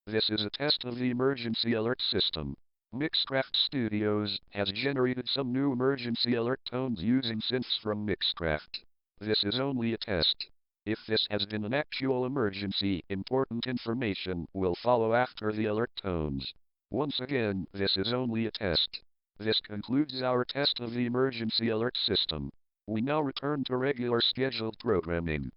This is a test of the emergency alert system. Mixcraft Studios has generated some new emergency alert tones using synths from Mixcraft. This is only a test. If this has been an actual emergency, important information will follow after the alert tones. Once again, this is only a test. This concludes our test of the emergency alert system. We now return to regular scheduled programming.